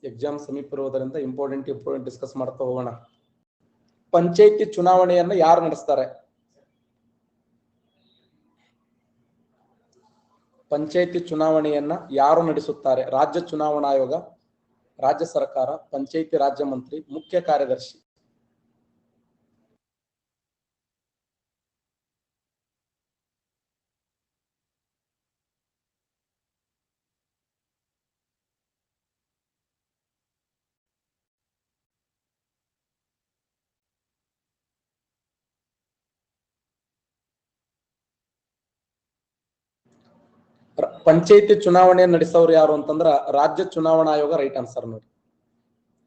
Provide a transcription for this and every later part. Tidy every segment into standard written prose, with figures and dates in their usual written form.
Exam ಸಮೀಪ ಇರುವುದರಿಂದ important discuss ಮಾಡ್ತಾ ಹೋಗೋಣ. ಪಂಚಾಯಿತಿ ಚುನಾವಣೆಯನ್ನ ಯಾರು ನಡೆಸ್ತಾರೆ? ಪಂಚಾಯಿತಿ ಚುನಾವಣೆಯನ್ನ ಯಾರು ನಡೆಸುತ್ತಾರೆ? ರಾಜ್ಯ ಚುನಾವಣಾ ಆಯೋಗ, ರಾಜ್ಯ ಸರ್ಕಾರ, ಪಂಚಾಯಿತಿ ರಾಜ್ಯ ಮಂತ್ರಿ, ಮುಖ್ಯ ಕಾರ್ಯದರ್ಶಿ. ಪಂಚಾಯಿತಿ ಚುನಾವಣೆ ನಡೆಸೋರು ಯಾರು ಅಂತಂದ್ರ ರಾಜ್ಯ ಚುನಾವಣಾ ಆಯೋಗ. ರೈಟ್ ಆನ್ಸರ್ ನೋಡಿ,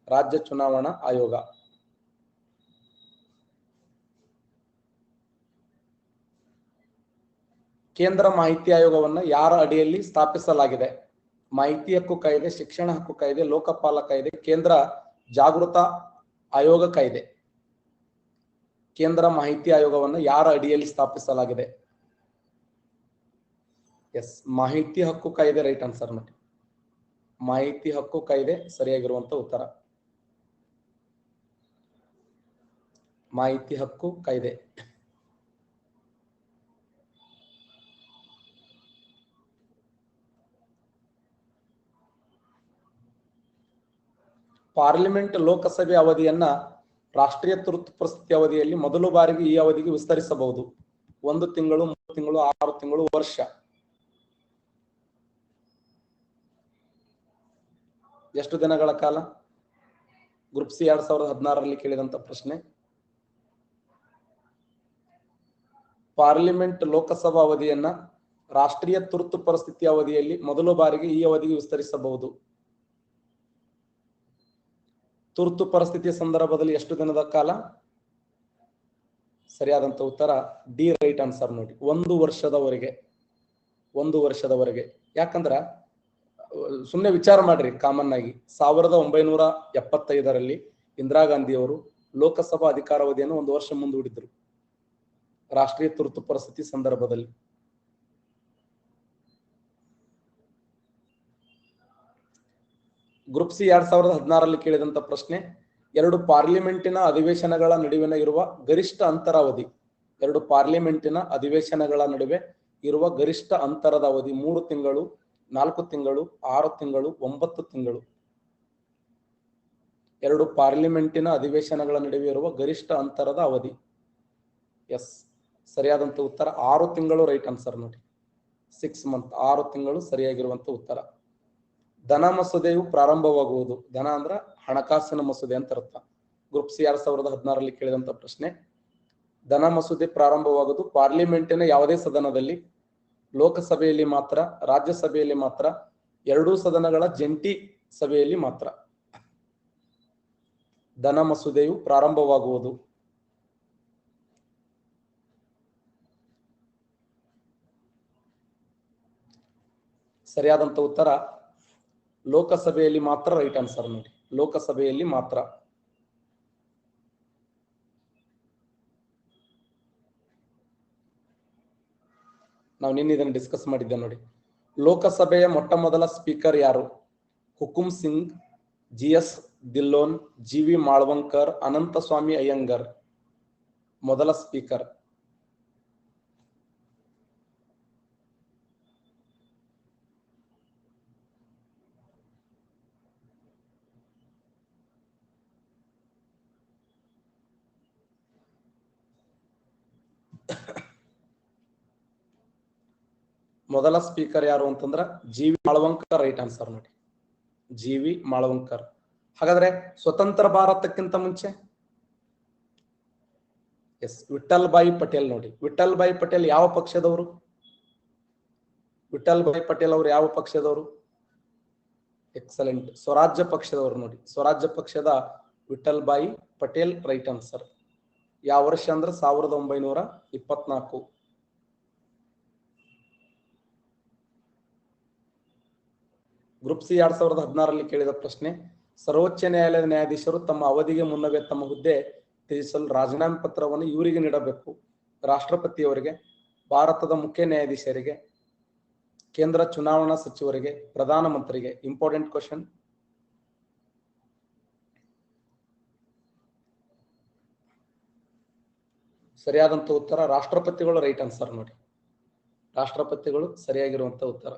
ರಾಜ್ಯ ಚುನಾವಣಾ ಆಯೋಗ. ಕೇಂದ್ರ ಮಾಹಿತಿ ಆಯೋಗವನ್ನ ಯಾರ ಅಡಿಯಲ್ಲಿ ಸ್ಥಾಪಿಸಲಾಗಿದೆ? ಮಾಹಿತಿ ಹಕ್ಕು ಕಾಯ್ದೆ, ಶಿಕ್ಷಣ ಹಕ್ಕು ಕಾಯ್ದೆ, ಲೋಕಪಾಲ ಕಾಯ್ದೆ, ಕೇಂದ್ರ ಜಾಗೃತ ಆಯೋಗ ಕಾಯ್ದೆ. ಕೇಂದ್ರ ಮಾಹಿತಿ ಆಯೋಗವನ್ನ ಯಾರ ಅಡಿಯಲ್ಲಿ ಸ್ಥಾಪಿಸಲಾಗಿದೆ? ಎಸ್, ಮಾಹಿತಿ ಹಕ್ಕು ಕಾಯ್ದೆ. ರೈಟ್ ಆನ್ಸರ್ ನೋಡಿ, ಮಾಹಿತಿ ಹಕ್ಕು ಕಾಯ್ದೆ ಸರಿಯಾಗಿರುವಂತ ಉತ್ತರ. ಮಾಹಿತಿ ಹಕ್ಕು ಕಾಯ್ದೆ. ಪಾರ್ಲಿಮೆಂಟ್ ಲೋಕಸಭೆ ಅವಧಿಯನ್ನ ರಾಷ್ಟ್ರೀಯ ತುರ್ತು ಪರಿಸ್ಥಿತಿ ಅವಧಿಯಲ್ಲಿ ಮೊದಲ ಬಾರಿಗೆ ಈ ಅವಧಿಗೆ ವಿಸ್ತರಿಸಬಹುದು. 1 ತಿಂಗಳು, 3 ತಿಂಗಳು, 6 ತಿಂಗಳು, ವರ್ಷ. ಎಷ್ಟು ದಿನಗಳ ಕಾಲ? ಗ್ರೂಪ್ ಸಿ 2016ರಲ್ಲಿ ಕೇಳಿದಂತ ಪ್ರಶ್ನೆ. ಪಾರ್ಲಿಮೆಂಟ್ ಲೋಕಸಭಾ ಅವಧಿಯನ್ನ ರಾಷ್ಟ್ರೀಯ ತುರ್ತು ಪರಿಸ್ಥಿತಿ ಅವಧಿಯಲ್ಲಿ ಮೊದಲ ಬಾರಿಗೆ ಈ ಅವಧಿಗೆ ವಿಸ್ತರಿಸಬಹುದು. ತುರ್ತು ಪರಿಸ್ಥಿತಿಯ ಸಂದರ್ಭದಲ್ಲಿ ಎಷ್ಟು ದಿನದ ಕಾಲ? ಸರಿಯಾದಂತ ಉತ್ತರ ಡಿ. ರೈಟ್ ಆನ್ಸರ್ ನೋಡಿ, 1 ವರ್ಷದವರೆಗೆ. 1 ವರ್ಷದವರೆಗೆ. ಯಾಕಂದ್ರ ಸುಮ್ಮನೆ ವಿಚಾರ ಮಾಡ್ರಿ, ಕಾಮನ್ ಆಗಿ 1975ರಲ್ಲಿ ಇಂದಿರಾ ಗಾಂಧಿ ಅವರು ಲೋಕಸಭಾ ಅಧಿಕಾರಾವಧಿಯನ್ನು 1 ವರ್ಷ ಮುಂದೂಡಿದ್ರು ರಾಷ್ಟ್ರೀಯ ತುರ್ತು ಪರಿಸ್ಥಿತಿ ಸಂದರ್ಭದಲ್ಲಿ. ಗ್ರೂಪ್ ಸಿ 2016ರಲ್ಲಿ ಕೇಳಿದಂತ ಪ್ರಶ್ನೆ, 2 ಪಾರ್ಲಿಮೆಂಟಿನ ಅಧಿವೇಶನಗಳ ನಡುವಿನ ಇರುವ ಗರಿಷ್ಠ ಅಂತರಾವಧಿ. 2 ಪಾರ್ಲಿಮೆಂಟಿನ ಅಧಿವೇಶನಗಳ ನಡುವೆ ಇರುವ ಗರಿಷ್ಠ ಅಂತರದ ಅವಧಿ 3 ತಿಂಗಳು, 4 ತಿಂಗಳು, 6 ತಿಂಗಳು, 9 ತಿಂಗಳು. 2 ಪಾರ್ಲಿಮೆಂಟಿನ ಅಧಿವೇಶನಗಳ ನಡುವೆ ಇರುವ ಗರಿಷ್ಠ ಅಂತರದ ಅವಧಿ. ಎಸ್, ಸರಿಯಾದಂತ ಉತ್ತರ 6 ತಿಂಗಳು. ರೈಟ್ ಆನ್ಸರ್ ನೋಡಿ, 6 ಮಂತ್, 6 ತಿಂಗಳು ಸರಿಯಾಗಿರುವಂತ ಉತ್ತರ. ಧನ ಮಸೂದೆಯು ಪ್ರಾರಂಭವಾಗುವುದು. ಧನ ಅಂದ್ರ ಹಣಕಾಸಿನ ಮಸೂದೆ ಅಂತ ಅರ್ಥ. ಗ್ರೂಪ್ ಸಿ 2016ರಲ್ಲಿ ಕೇಳಿದಂತ ಪ್ರಶ್ನೆ, ಧನ ಮಸೂದೆ ಪ್ರಾರಂಭವಾಗುವುದು ಪಾರ್ಲಿಮೆಂಟಿನ ಯಾವುದೇ ಸದನದಲ್ಲಿ? ಲೋಕಸಭೆಯಲ್ಲಿ ಮಾತ್ರ, ರಾಜ್ಯಸಭೆಯಲ್ಲಿ ಮಾತ್ರ, 2 ಸದನಗಳ ಜಂಟಿ ಸಭೆಯಲ್ಲಿ ಮಾತ್ರ ಧನ ಮಸೂದೆಯು ಪ್ರಾರಂಭವಾಗುವುದು. ಸರಿಯಾದಂತ ಉತ್ತರ ಲೋಕಸಭೆಯಲ್ಲಿ ಮಾತ್ರ. ರೈಟ್ ಆನ್ಸರ್ ನೋಡಿ, ಲೋಕಸಭೆಯಲ್ಲಿ ಮಾತ್ರ. ನಾವು ನಿನ್ನೆ ಇದನ್ನು ಡಿಸ್ಕಸ್ ಮಾಡಿದ್ದೆ ನೋಡಿ. ಲೋಕಸಭೆಯ ಮೊಟ್ಟ ಮೊದಲ ಸ್ಪೀಕರ್ ಯಾರು? ಹುಕುಂ ಸಿಂಗ್, GS ಧಿಲ್ಲೋನ್, GV ಮಾಳ್ವಂಕರ್, ಅನಂತಸ್ವಾಮಿ ಅಯ್ಯಂಗರ್. ಮೊದಲ ಸ್ಪೀಕರ್. ಮೊದಲ ಸ್ಪೀಕರ್ ಯಾರು ಅಂತಂದ್ರ GV ಮಾಳ್ವಂಕರ್. ರೈಟ್ ಆನ್ಸರ್ ನೋಡಿ, GV ಮಾಳ್ವಂಕರ್. ಹಾಗಾದ್ರೆ ಸ್ವತಂತ್ರ ಭಾರತಕ್ಕಿಂತ ಮುಂಚೆ? ಎಸ್, ವಿಠಲ್ ಭಾಯಿ ಪಟೇಲ್ ನೋಡಿ. ವಿಠಲ್ ಭಾಯಿ ಪಟೇಲ್ ಯಾವ ಪಕ್ಷದವರು? ವಿಠಲ್ ಭಾಯಿ ಪಟೇಲ್ ಅವರು ಯಾವ ಪಕ್ಷದವರು? ಎಕ್ಸಲೆಂಟ್, ಸ್ವರಾಜ್ಯ ಪಕ್ಷದವರು ನೋಡಿ. ಸ್ವರಾಜ್ಯ ಪಕ್ಷದ ವಿಠಲ್ ಭಾಯಿ ಪಟೇಲ್. Right answer. ಯಾವ ವರ್ಷ ಅಂದ್ರೆ 1924. ಗ್ರೂಪ್ ಸಿ 2016ರಲ್ಲಿ ಕೇಳಿದ ಪ್ರಶ್ನೆ, ಸರ್ವೋಚ್ಚ ನ್ಯಾಯಾಲಯದ ನ್ಯಾಯಾಧೀಶರು ತಮ್ಮ ಅವಧಿಗೆ ಮುನ್ನವೇ ತಮ್ಮ ಹುದ್ದೆ ತ್ಯಜಿಸಲು ರಾಜೀನಾಮೆ ಪತ್ರವನ್ನು ಇವರಿಗೆ ನೀಡಬೇಕು? ರಾಷ್ಟ್ರಪತಿಯವರಿಗೆ, ಭಾರತದ ಮುಖ್ಯ ನ್ಯಾಯಾಧೀಶರಿಗೆ, ಕೇಂದ್ರ ಚುನಾವಣಾ ಸಚಿವರಿಗೆ, ಪ್ರಧಾನಮಂತ್ರಿಗೆ. Important question. ಸರಿಯಾದಂತ ಉತ್ತರ ರಾಷ್ಟ್ರಪತಿಗಳು ರೈಟ್ ಆನ್ಸರ್ ನೋಡಿ. ರಾಷ್ಟ್ರಪತಿಗಳು ಸರಿಯಾಗಿರುವಂತ ಉತ್ತರ.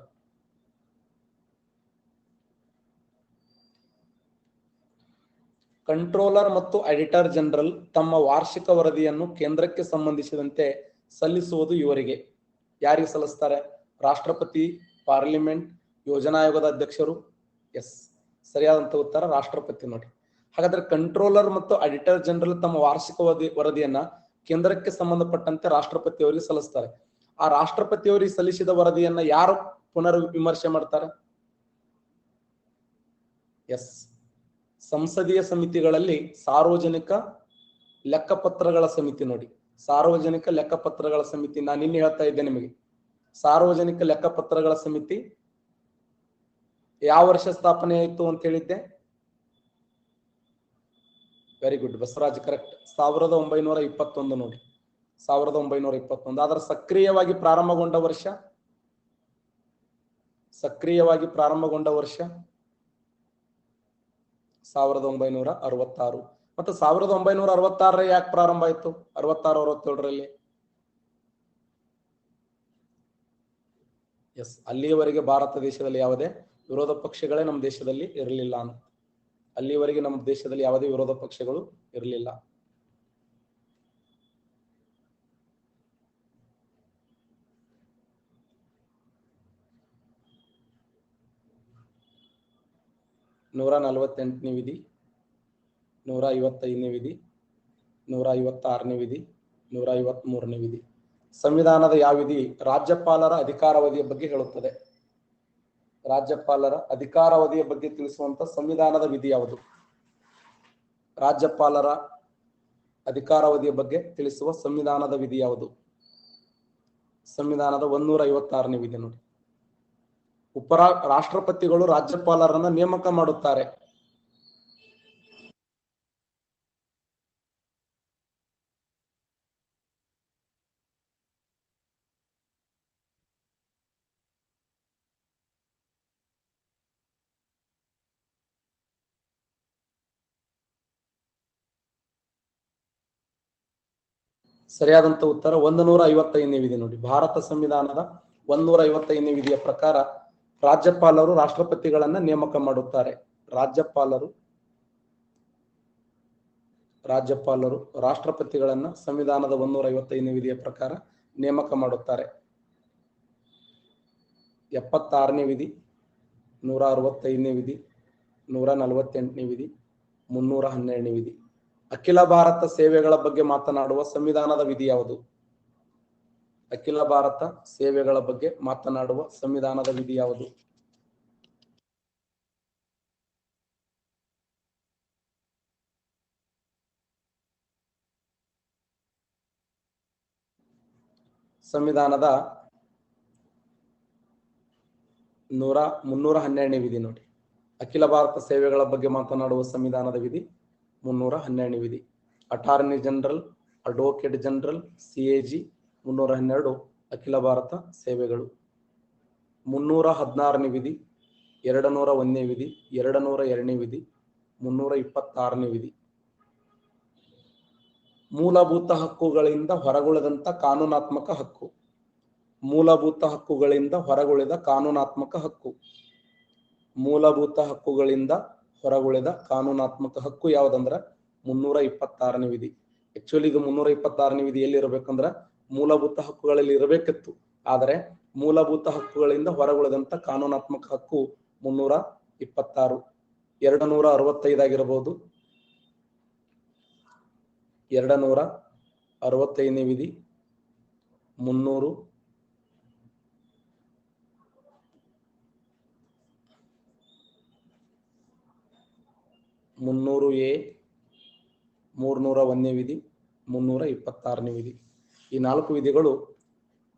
ಕಂಟ್ರೋಲರ್ ಮತ್ತು ಎಡಿಟರ್ ಜನರಲ್ ತಮ್ಮ ವಾರ್ಷಿಕ ವರದಿಯನ್ನು ಕೇಂದ್ರಕ್ಕೆ ಸಂಬಂಧಿಸಿದಂತೆ ಸಲ್ಲಿಸುವುದು ಇವರಿಗೆ. ಯಾರಿಗೆ ಸಲ್ಲಿಸ್ತಾರೆ? ರಾಷ್ಟ್ರಪತಿ, ಪಾರ್ಲಿಮೆಂಟ್, ಯೋಜನಾ ಆಯೋಗದ ಅಧ್ಯಕ್ಷರು. ಎಸ್, ಸರಿಯಾದಂತ ಉತ್ತರ ರಾಷ್ಟ್ರಪತಿ ನೋಡಿ. ಹಾಗಾದ್ರೆ ಕಂಟ್ರೋಲರ್ ಮತ್ತು ಎಡಿಟರ್ ಜನರಲ್ ತಮ್ಮ ವಾರ್ಷಿಕ ವರದಿಯನ್ನ ಕೇಂದ್ರಕ್ಕೆ ಸಂಬಂಧಪಟ್ಟಂತೆ ರಾಷ್ಟ್ರಪತಿಯವರಿಗೆ ಸಲ್ಲಿಸ್ತಾರೆ. ಆ ರಾಷ್ಟ್ರಪತಿಯವರಿಗೆ ಸಲ್ಲಿಸಿದ ವರದಿಯನ್ನ ಯಾರು ಪುನರ್ ವಿಮರ್ಶೆ ಮಾಡ್ತಾರೆ? ಎಸ್, ಸಂಸದೀಯ ಸಮಿತಿಗಳಲ್ಲಿ ಸಾರ್ವಜನಿಕ ಲೆಕ್ಕಪತ್ರಗಳ ಸಮಿತಿ ನೋಡಿ. ಸಾರ್ವಜನಿಕ ಲೆಕ್ಕಪತ್ರಗಳ ಸಮಿತಿ, ನಾನು ನಿನ್ನೆ ಹೇಳ್ತಾ ಇದ್ದೆ ನಿಮಗೆ, ಸಾರ್ವಜನಿಕ ಲೆಕ್ಕಪತ್ರಗಳ ಸಮಿತಿ ಯಾವ ವರ್ಷ ಸ್ಥಾಪನೆ ಆಯಿತು ಅಂತ ಹೇಳಿದ್ದೆ? Very good Basavaraj, correct. 1921 ನೋಡಿ, 1921. ಅದರ ಸಕ್ರಿಯವಾಗಿ ಪ್ರಾರಂಭಗೊಂಡ ವರ್ಷ 1966. ಮತ್ತೆ 1966 ಯಾಕೆ ಪ್ರಾರಂಭ ಆಯ್ತು? 66-67ರಲ್ಲಿ. ಎಸ್, ಅಲ್ಲಿಯವರೆಗೆ ಭಾರತ ದೇಶದಲ್ಲಿ ಯಾವುದೇ ವಿರೋಧ ಪಕ್ಷಗಳೇ ನಮ್ಮ ದೇಶದಲ್ಲಿ ಇರಲಿಲ್ಲ ಅಂತ. ಅಲ್ಲಿವರೆಗೆ ನಮ್ಮ ದೇಶದಲ್ಲಿ ಯಾವುದೇ ವಿರೋಧ ಪಕ್ಷಗಳು ಇರಲಿಲ್ಲ. ನೂರ 48ನೇ ವಿಧಿ, 155ನೇ ವಿಧಿ, 156ನೇ ವಿಧಿ, 153ನೇ ವಿಧಿ. ಸಂವಿಧಾನದ ಯಾವ ವಿಧಿ ರಾಜ್ಯಪಾಲರ ಅಧಿಕಾರಾವಧಿಯ ಬಗ್ಗೆ ಹೇಳುತ್ತದೆ? ರಾಜ್ಯಪಾಲರ ಅಧಿಕಾರಾವಧಿಯ ಬಗ್ಗೆ ತಿಳಿಸುವಂತ ಸಂವಿಧಾನದ ವಿಧಿ ಯಾವುದು? ರಾಜ್ಯಪಾಲರ ಅಧಿಕಾರಾವಧಿಯ ಬಗ್ಗೆ ತಿಳಿಸುವ ಸಂವಿಧಾನದ ವಿಧಿ ಯಾವುದು? ಸಂವಿಧಾನದ 156ನೇ ವಿಧಿ ನೋಡಿ. ರಾಷ್ಟ್ರಪತಿಗಳು ರಾಜ್ಯಪಾಲರನ್ನ ನೇಮಕ ಮಾಡುತ್ತಾರೆ. ಸರಿಯಾದಂತ ಉತ್ತರ 155ನೇ ವಿಧಿ ನೋಡಿ. ಭಾರತ ಸಂವಿಧಾನದ 155ನೇ ವಿಧಿಯ ಪ್ರಕಾರ ರಾಜ್ಯಪಾಲರು ರಾಷ್ಟ್ರಪತಿಗಳನ್ನ ನೇಮಕ ಮಾಡುತ್ತಾರೆ. ರಾಜ್ಯಪಾಲರು ರಾಷ್ಟ್ರಪತಿಗಳನ್ನ ಸಂವಿಧಾನದ 155ನೇ ವಿಧಿಯ ಪ್ರಕಾರ ನೇಮಕ ಮಾಡುತ್ತಾರೆ. 76ನೇ ವಿಧಿ, 165ನೇ ವಿಧಿ, 148ನೇ ವಿಧಿ, 312ನೇ ವಿಧಿ. ಅಖಿಲ ಭಾರತ ಸೇವೆಗಳ ಬಗ್ಗೆ ಮಾತನಾಡುವ ಸಂವಿಧಾನದ ವಿಧಿ ಯಾವುದು? ಅಖಿಲ ಭಾರತ ಸೇವೆಗಳ ಬಗ್ಗೆ ಮಾತನಾಡುವ ಸಂವಿಧಾನದ ವಿಧಿ ಯಾವುದು? ಸಂವಿಧಾನದ 312ನೇ ವಿಧಿ ನೋಡಿ. ಅಖಿಲ ಭಾರತ ಸೇವೆಗಳ ಬಗ್ಗೆ ಮಾತನಾಡುವ ಸಂವಿಧಾನದ ವಿಧಿ 312ನೇ ವಿಧಿ. Attorney general, advocate general, CAG 312 ಅಖಿಲ ಭಾರತ ಸೇವೆಗಳು. 316ನೇ ವಿಧಿ, 201ನೇ ವಿಧಿ, 202ನೇ ವಿಧಿ, 326ನೇ ವಿಧಿ. ಮೂಲಭೂತ ಹಕ್ಕುಗಳಿಂದ ಹೊರಗುಳಿದಂತ ಕಾನೂನಾತ್ಮಕ ಹಕ್ಕು. ಮೂಲಭೂತ ಹಕ್ಕುಗಳಿಂದ ಹೊರಗುಳಿದ ಕಾನೂನಾತ್ಮಕ ಹಕ್ಕು. ಮೂಲಭೂತ ಹಕ್ಕುಗಳಿಂದ ಹೊರಗುಳಿದ ಕಾನೂನಾತ್ಮಕ ಹಕ್ಕು ಯಾವುದಂದ್ರ 326ನೇ ವಿಧಿ. ಆಕ್ಚುಲಿ ಇದು 326ನೇ ವಿಧಿ ಎಲ್ಲಿ ಇರಬೇಕಂದ್ರ ಮೂಲಭೂತ ಹಕ್ಕುಗಳಲ್ಲಿ ಇರಬೇಕಿತ್ತು. ಆದರೆ ಮೂಲಭೂತ ಹಕ್ಕುಗಳಿಂದ ಹೊರಗುಳಿದಂತ ಕಾನೂನಾತ್ಮಕ ಹಕ್ಕು 326. 265 ಆಗಿರಬಹುದು. 265ನೇ ವಿಧಿ, 300, 300A, 301ನೇ ವಿಧಿ, 326ನೇ ವಿಧಿ. ಈ 4 ವಿಧಿಗಳು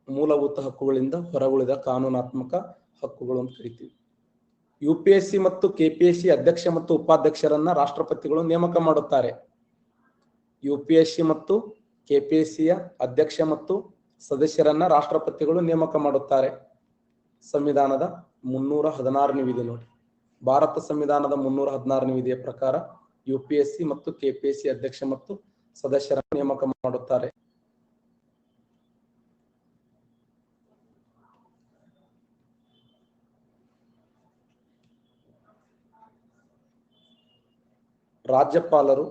ಮೂಲಭೂತ ಹಕ್ಕುಗಳಿಂದ ಹೊರಗುಳಿದ ಕಾನೂನಾತ್ಮಕ ಹಕ್ಕುಗಳು ಅಂತ ಕರಿತೀವಿ. UPSC ಮತ್ತು KPSC ಅಧ್ಯಕ್ಷ ಮತ್ತು ಉಪಾಧ್ಯಕ್ಷರನ್ನ ರಾಷ್ಟ್ರಪತಿಗಳು ನೇಮಕ ಮಾಡುತ್ತಾರೆ. UPSC ಮತ್ತು KPSCಯ ಅಧ್ಯಕ್ಷ ಮತ್ತು ಸದಸ್ಯರನ್ನ ರಾಷ್ಟ್ರಪತಿಗಳು ನೇಮಕ ಮಾಡುತ್ತಾರೆ. ಸಂವಿಧಾನದ 316ನೇ ವಿಧಿ ನೋಡಿ. ಭಾರತ ಸಂವಿಧಾನದ 316ನೇ ವಿಧಿಯ ಪ್ರಕಾರ UPSC ಮತ್ತು KPSC ಅಧ್ಯಕ್ಷ ಮತ್ತು ಸದಸ್ಯರನ್ನು ನೇಮಕ ಮಾಡುತ್ತಾರೆ. ರಾಜ್ಯಪಾಲರು,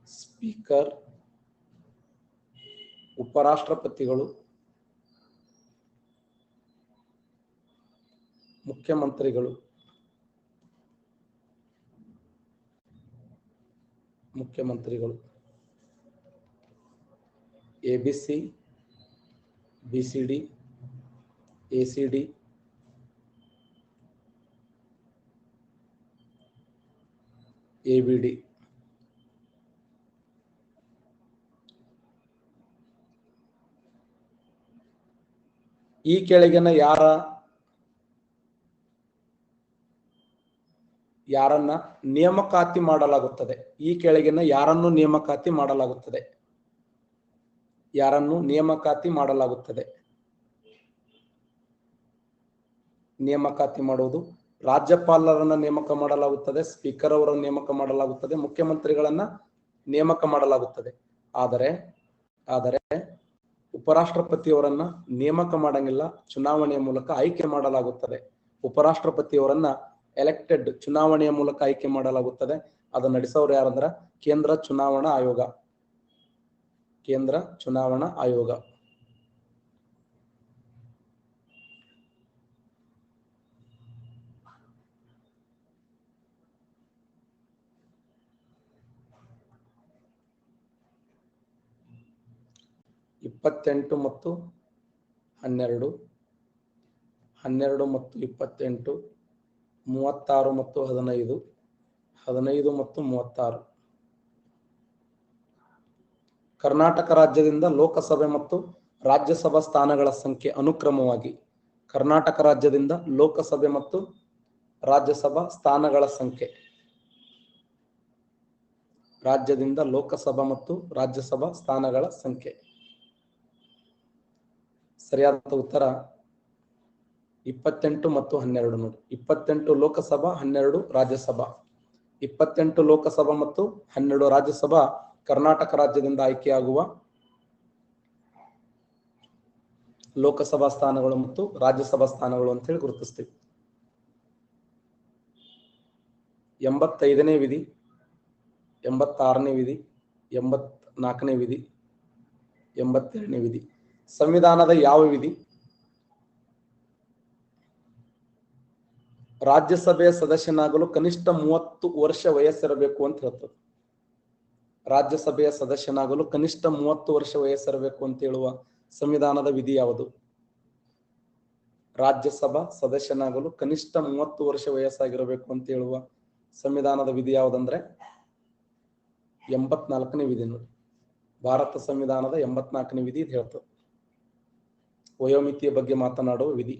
ಸ್ಪೀಕರ್, ಉಪರಾಷ್ಟ್ರಪತಿಗಳು, ಮುಖ್ಯಮಂತ್ರಿಗಳು, ಎಬಿಸಿ, ಬಿಸಿಡಿ, ಎಸಿಡಿ, ಎಬಿಡಿ. ಈ ಕೆಳಗಿನ ಯಾರನ್ನ ನೇಮಕಾತಿ ಮಾಡಲಾಗುತ್ತದೆ? ಈ ಕೆಳಗಿನ ಯಾರನ್ನು ನೇಮಕಾತಿ ಮಾಡಲಾಗುತ್ತದೆ? ಯಾರನ್ನು ನೇಮಕಾತಿ ಮಾಡಲಾಗುತ್ತದೆ? ನೇಮಕಾತಿ ಮಾಡುವುದು ರಾಜ್ಯಪಾಲರನ್ನ ನೇಮಕ ಮಾಡಲಾಗುತ್ತದೆ, ಸ್ಪೀಕರ್ ಅವರನ್ನು ನೇಮಕ ಮಾಡಲಾಗುತ್ತದೆ, ಮುಖ್ಯಮಂತ್ರಿಗಳನ್ನ ನೇಮಕ ಮಾಡಲಾಗುತ್ತದೆ. ಆದರೆ ಉಪರಾಷ್ಟ್ರಪತಿಯವರನ್ನ ನೇಮಕ ಮಾಡಂಗಿಲ್ಲ, ಚುನಾವಣೆಯ ಮೂಲಕ ಆಯ್ಕೆ ಮಾಡಲಾಗುತ್ತದೆ. ಉಪರಾಷ್ಟ್ರಪತಿಯವರನ್ನ ಎಲೆಕ್ಟೆಡ್, ಚುನಾವಣೆಯ ಮೂಲಕ ಆಯ್ಕೆ ಮಾಡಲಾಗುತ್ತದೆ. ಅದನ್ನ ನಡೆಸೋರು ಯಾರಂದ್ರ ಕೇಂದ್ರ ಚುನಾವಣಾ ಆಯೋಗ. ಕೇಂದ್ರ ಚುನಾವಣಾ ಆಯೋಗ. ಇಪ್ಪತ್ತೆಂಟು ಮತ್ತು 12, 12 ಮತ್ತು 28, 36 ಮತ್ತು 15, 15 ಮತ್ತು 36. ಕರ್ನಾಟಕ ರಾಜ್ಯದಿಂದ ಲೋಕಸಭೆ ಮತ್ತು ರಾಜ್ಯಸಭಾ ಸ್ಥಾನಗಳ ಸಂಖ್ಯೆ ಅನುಕ್ರಮವಾಗಿ ಕರ್ನಾಟಕ ರಾಜ್ಯದಿಂದ ಲೋಕಸಭೆ ಮತ್ತು ರಾಜ್ಯಸಭಾ ಸ್ಥಾನಗಳ ಸಂಖ್ಯೆ. ರಾಜ್ಯದಿಂದ ಲೋಕಸಭಾ ಮತ್ತು ರಾಜ್ಯಸಭಾ ಸ್ಥಾನಗಳ ಸಂಖ್ಯೆ. ಸರಿಯಾದ ಉತ್ತರ 28 ಮತ್ತು 12 ನೋಡಿ. 28 ಲೋಕಸಭಾ, 12 ರಾಜ್ಯಸಭಾ. 28 ಲೋಕಸಭಾ ಮತ್ತು 12 ರಾಜ್ಯಸಭಾ ಕರ್ನಾಟಕ ರಾಜ್ಯದಿಂದ ಆಯ್ಕೆಯಾಗುವ ಲೋಕಸಭಾ ಸ್ಥಾನಗಳು ಮತ್ತು ರಾಜ್ಯಸಭಾ ಸ್ಥಾನಗಳು ಅಂತ ಹೇಳಿ ಗುರುತಿಸ್ತೀವಿ. 85ನೇ ವಿಧಿ, 86ನೇ ವಿಧಿ, 84ನೇ ವಿಧಿ, 82ನೇ ವಿಧಿ. ಸಂವಿಧಾನದ ಯಾವ ವಿಧಿ ರಾಜ್ಯಸಭೆಯ ಸದಸ್ಯನಾಗಲು ಕನಿಷ್ಠ 30 ವರ್ಷ ವಯಸ್ಸಿರಬೇಕು ಅಂತ ಹೇಳ್ತದೆ? ರಾಜ್ಯಸಭೆಯ ಸದಸ್ಯನಾಗಲು ಕನಿಷ್ಠ 30 ವರ್ಷ ವಯಸ್ಸಿರಬೇಕು ಅಂತ ಹೇಳುವ ಸಂವಿಧಾನದ ವಿಧಿ ಯಾವುದು? ರಾಜ್ಯಸಭಾ ಸದಸ್ಯನಾಗಲು ಕನಿಷ್ಠ 30 ವರ್ಷ ವಯಸ್ಸಾಗಿರಬೇಕು ಅಂತ ಹೇಳುವ ಸಂವಿಧಾನದ ವಿಧಿ ಯಾವುದಂದ್ರೆ 84ನೇ ವಿಧಿ ನೋಡಿ. ಭಾರತ ಸಂವಿಧಾನದ 84ನೇ ವಿಧಿ ಇದು ಹೇಳ್ತದೆ. ವಯೋಮಿತಿಯ ಬಗ್ಗೆ ಮಾತನಾಡುವ ವಿಧಿ.